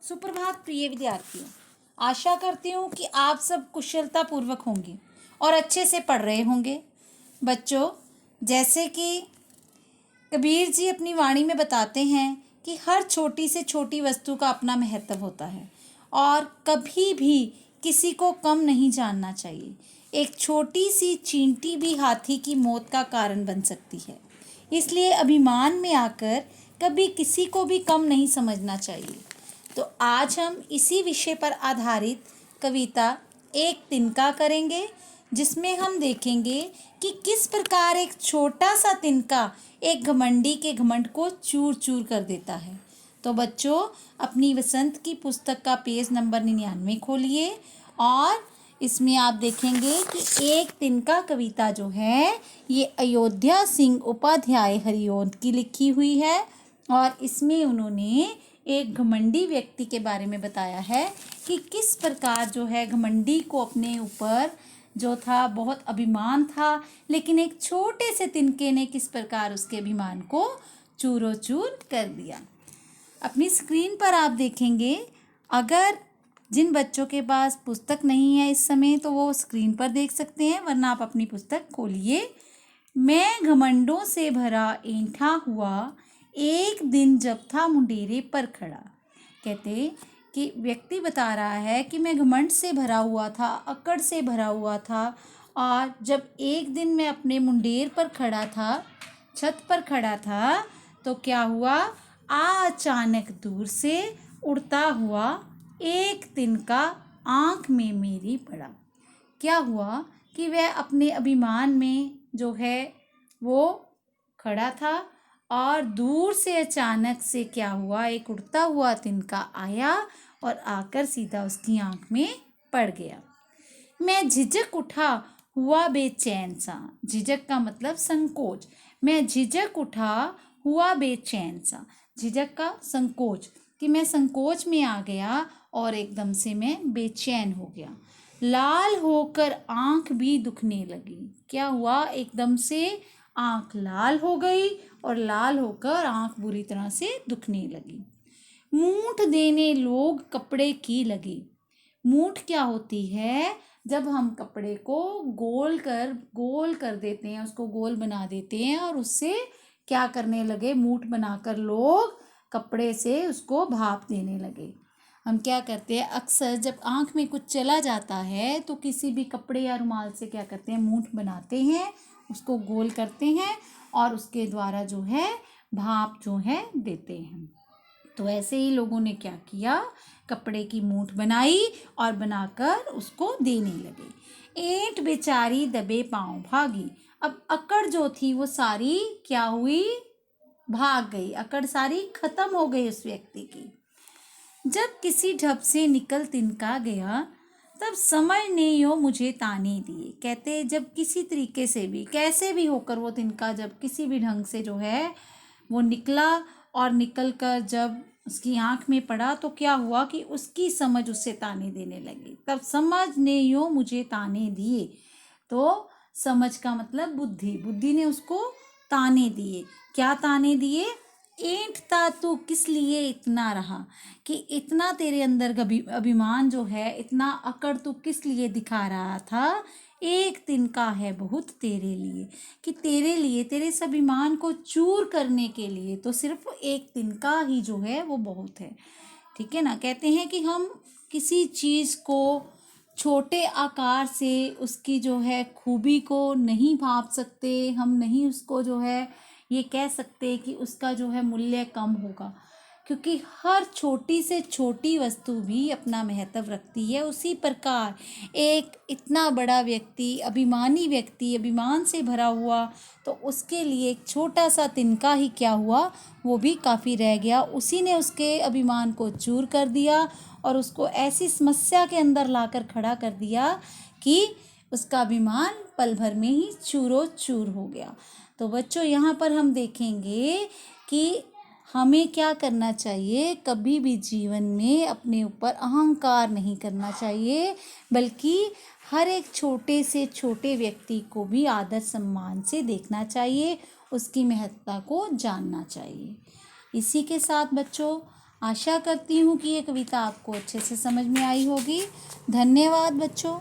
सुप्रभात प्रिय विद्यार्थियों। आशा करती हूँ कि आप सब कुशलतापूर्वक होंगे और अच्छे से पढ़ रहे होंगे। बच्चों, जैसे कि कबीर जी अपनी वाणी में बताते हैं कि हर छोटी से छोटी वस्तु का अपना महत्व होता है और कभी भी किसी को कम नहीं जानना चाहिए। एक छोटी सी चींटी भी हाथी की मौत का कारण बन सकती है। इसलिए अभिमान में आकर कभी किसी को भी कम नहीं समझना चाहिए। तो आज हम इसी विषय पर आधारित कविता एक तिनका करेंगे, जिसमें हम देखेंगे कि किस प्रकार एक छोटा सा तिनका एक घमंडी के घमंड को चूर चूर कर देता है। तो बच्चों, अपनी वसंत की पुस्तक का पेज नंबर 99 खोलिए और इसमें आप देखेंगे कि एक तिनका कविता जो है ये अयोध्या सिंह उपाध्याय हरिओंद की लिखी हुई है और इसमें उन्होंने एक घमंडी व्यक्ति के बारे में बताया है कि किस प्रकार जो है घमंडी को अपने ऊपर जो था बहुत अभिमान था, लेकिन एक छोटे से तिनके ने किस प्रकार उसके अभिमान को चूरो चूर कर दिया। अपनी स्क्रीन पर आप देखेंगे, अगर जिन बच्चों के पास पुस्तक नहीं है इस समय तो वो स्क्रीन पर देख सकते हैं, वरना आप अपनी पुस्तक खोलिए। मैं घमंडों से भरा ऐंठा हुआ, एक दिन जब था मुंडेरे पर खड़ा। कहते कि व्यक्ति बता रहा है कि मैं घमंड से भरा हुआ था, अकड़ से भरा हुआ था, और जब एक दिन मैं अपने मुंडेर पर खड़ा था, छत पर खड़ा था, तो क्या हुआ, अचानक दूर से उड़ता हुआ एक तिनका आँख में मेरी पड़ा। क्या हुआ कि वह अपने अभिमान में जो है वो खड़ा था और दूर से अचानक से क्या हुआ, एक उड़ता हुआ तिनका आया और आकर सीधा उसकी आँख में पड़ गया। मैं झिझक उठा हुआ बेचैन सा। झिझक का मतलब संकोच। मैं झिझक उठा हुआ बेचैन सा। झिझक का संकोच, कि मैं संकोच में आ गया और एकदम से मैं बेचैन हो गया। लाल होकर आँख भी दुखने लगी। क्या हुआ, एकदम से आँख लाल हो गई और लाल होकर आँख बुरी तरह से दुखने लगी। मूठ देने लोग कपड़े की लगी। मूठ क्या होती है, जब हम कपड़े को गोल कर देते हैं, उसको गोल बना देते हैं और उससे क्या करने लगे, मूठ बनाकर लोग कपड़े से उसको भाप देने लगे। हम क्या करते हैं, अक्सर जब आँख में कुछ चला जाता है तो किसी भी कपड़े या रुमाल से क्या करते हैं, मूठ बनाते हैं, उसको गोल करते हैं और उसके द्वारा जो है भाप जो है देते हैं। तो ऐसे ही लोगों ने क्या किया, कपड़े की मूठ बनाई और बनाकर उसको देने लगे। ऐंठ बेचारी दबे पांव भागी। अब अकड़ जो थी वो सारी क्या हुई, भाग गई। अकड़ सारी खत्म हो गई उस व्यक्ति की। जब किसी ढप से निकल तिनका गया, तब समझ ने यो मुझे ताने दिए। कहते जब किसी तरीके से भी कैसे भी होकर वो तिनका जब किसी भी ढंग से जो है वो निकला और निकल कर जब उसकी आँख में पड़ा तो क्या हुआ कि उसकी समझ उससे ताने देने लगी। तब समझ ने यो मुझे ताने दिए। तो समझ का मतलब बुद्धि, बुद्धि ने उसको ताने दिए। क्या ताने दिए, ऐंठता तू किस लिए इतना रहा, कि इतना तेरे अंदर अभिमान जो है, इतना अकड़ तू किस लिए दिखा रहा था। एक तिनका है बहुत तेरे लिए, कि तेरे लिए, तेरे इस अभिमान को चूर करने के लिए तो सिर्फ एक तिनका ही जो है वो बहुत है। ठीक है ना। कहते हैं कि हम किसी चीज़ को छोटे आकार से उसकी जो है खूबी को नहीं भाप सकते, हम नहीं उसको जो है ये कह सकते कि उसका जो है मूल्य कम होगा, क्योंकि हर छोटी से छोटी वस्तु भी अपना महत्व रखती है। उसी प्रकार एक इतना बड़ा व्यक्ति, अभिमानी व्यक्ति, अभिमान से भरा हुआ, तो उसके लिए एक छोटा सा तिनका ही क्या हुआ, वो भी काफ़ी रह गया। उसी ने उसके अभिमान को चूर कर दिया और उसको ऐसी समस्या के अंदर लाकर खड़ा कर दिया कि उसका अभिमान पल भर में ही चूरो चूर हो गया। तो बच्चों, यहाँ पर हम देखेंगे कि हमें क्या करना चाहिए, कभी भी जीवन में अपने ऊपर अहंकार नहीं करना चाहिए, बल्कि हर एक छोटे से छोटे व्यक्ति को भी आदर सम्मान से देखना चाहिए, उसकी महत्ता को जानना चाहिए। इसी के साथ बच्चों, आशा करती हूँ कि ये कविता आपको अच्छे से समझ में आई होगी। धन्यवाद बच्चों।